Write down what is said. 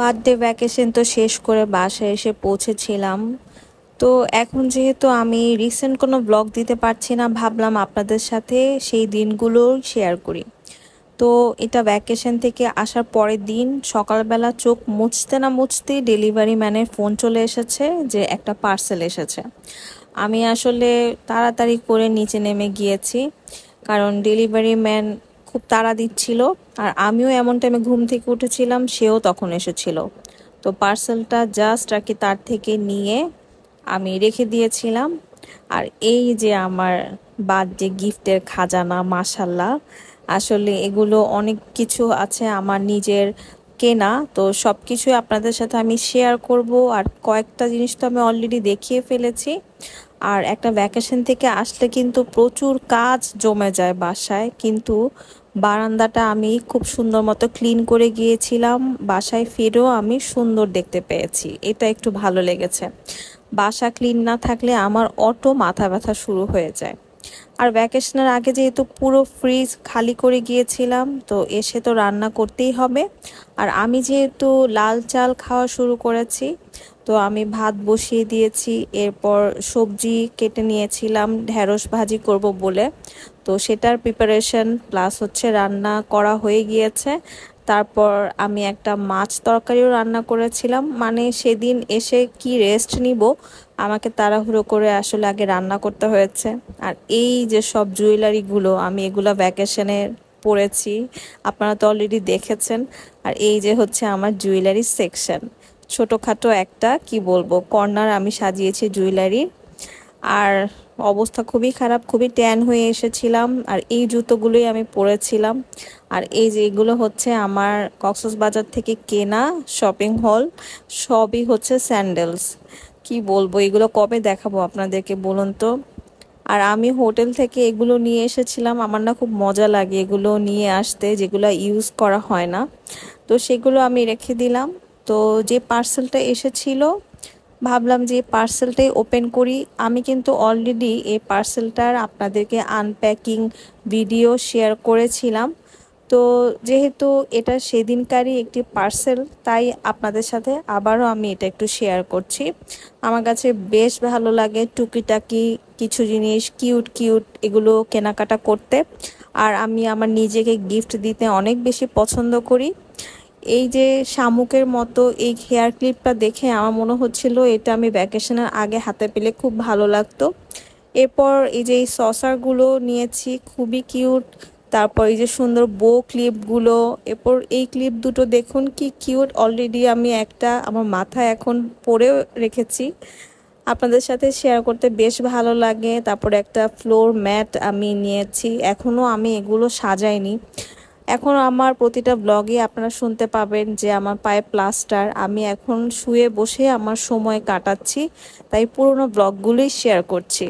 Birthday vacation তো শেষ করে বাসায় এসে পৌঁছেছিলাম। তো এখন যেহেতু আমি রিসেন্ট কোনো ব্লগ দিতে পারছি না, ভাবলাম আপনাদের সাথে সেই দিনগুলো শেয়ার করি। তো এটা ভ্যাকেশন থেকে আসার পরের দিন সকালবেলা চোখ মুছতে না মুছতেই ডেলিভারি ম্যানের ফোন চলে এসেছে যে একটা পার্সেল এসেছে। আমি আসলে তাড়াতাড়ি করে নিচে নেমে গিয়েছি, কারণ ডেলিভারি ম্যান খুব তাড়া দিচ্ছিল। আর আমিও এমন টাইমে ঘুম থেকে উঠেছিলাম, সেও তখন এসেছিল। তো পার্সেলটা জাস্ট আর কি তার থেকে নিয়ে আমি রেখে দিয়েছিলাম। আর এই যে আমার বার্থডে গিফটের খাজানা, মাশাল্লাহ, আসলে এগুলো অনেক কিছু আছে আমার নিজের কেনা। তো সব কিছুই আপনাদের সাথে আমি শেয়ার করব। আর কয়েকটা জিনিস তো আমি অলরেডি দেখিয়ে ফেলেছি। আর একটা ভ্যাকেশন থেকে আসলে কিন্তু প্রচুর কাজ জমে যায় বাসায়, কিন্তু বারান্দাটা আমি খুব সুন্দর মতো ক্লিন করে গিয়েছিলাম। বাসায় ফিরেও আমি সুন্দর দেখতে পেয়েছি, এটা একটু ভালো লেগেছে। বাসা ক্লিন না থাকলে আমার অটো মাথা ব্যথা শুরু হয়ে যায়। আর ভ্যাকেশনের আগে যেহেতু পুরো ফ্রিজ খালি করে গিয়েছিলাম, তো এসে তো রান্না করতেই হবে। আর আমি যেহেতু লাল চাল খাওয়া শুরু করেছি, তো আমি ভাত বসিয়ে দিয়েছি। এরপর সবজি কেটে নিয়েছিলাম ঢেঁড়স ভাজি করব বলে। তো সেটার প্রিপারেশন প্লাস হচ্ছে রান্না করা হয়ে গিয়েছে। তারপর আমি একটা মাছ তরকারিও রান্না করেছিলাম, মানে সেদিন এসে কি রেস্ট নিব, আমাকে তাড়াহুড়ো করে আসলে আগে রান্না করতে হয়েছে। আর এই যে সব জুয়েলারিগুলো, আমি এগুলো ভ্যাকেশনে পরেছি, আপনারা তো অলরেডি দেখেছেন। আর এই যে হচ্ছে আমার জুয়েলারি সেকশন, ছোটোখাটো একটা কি বলবো কর্নার আমি সাজিয়েছি জুয়েলারির। আর অবস্থা খুবই খারাপ, খুবই ট্যান হয়ে এসেছিলাম। আর এই জুতোগুলোই আমি পরেছিলাম। আর এই যে এগুলো হচ্ছে আমার কক্সবাজার থেকে কেনা শপিং হল, সবই হচ্ছে স্যান্ডেলস। কি বলবো, এগুলো কবে দেখাবো আপনাদেরকে বলুন তো। আর আমি হোটেল থেকে এগুলো নিয়ে এসেছিলাম, আমার না খুব মজা লাগে এগুলো নিয়ে আসতে, যেগুলো ইউজ করা হয় না। তো সেগুলো আমি রেখে দিলাম। তো যে পার্সেলটা এসেছিল, ভাবলাম যে পার্সেলটাই ওপেন করি। আমি কিন্তু অলরেডি এই পার্সেলটার আপনাদেরকে আনপ্যাকিং ভিডিও শেয়ার করেছিলাম। তো যেহেতু এটা সেদিনকারই একটি পার্সেল, তাই আপনাদের সাথে আবারও আমি এটা একটু শেয়ার করছি। আমার কাছে বেশ ভালো লাগে টুকিটাকি কিছু জিনিস, কিউট কিউট এগুলো কেনাকাটা করতে। আর আমি আমার নিজেকে গিফট দিতে অনেক বেশি পছন্দ করি। এই যে শামুকের মতো এই হেয়ার ক্লিপটা দেখে আমার মনে হচ্ছিল এটা আমি ভ্যাকেশনের আগে হাতে পেলে খুব ভালো লাগতো। এরপর এই যে এই সসারগুলো নিয়েছি, খুবই কিউট। তারপর এই যে সুন্দর বো ক্লিপগুলো, এরপর এই ক্লিপ দুটো দেখুন কি কিউট। অলরেডি আমি একটা আমার মাথায় এখন পরে রেখেছি, আপনাদের সাথে শেয়ার করতে বেশ ভালো লাগে। তারপর একটা ফ্লোর ম্যাট আমি নিয়েছি, এখনও আমি এগুলো সাজাইনি। এখন আমার প্রতিটা ব্লগে আপনারা শুনতে পাবেন যে আমার পায়ে প্লাস্টার, আমি এখন শুয়ে বসে আমার সময় কাটাচ্ছি, তাই পুরোনো ব্লগগুলোই শেয়ার করছি।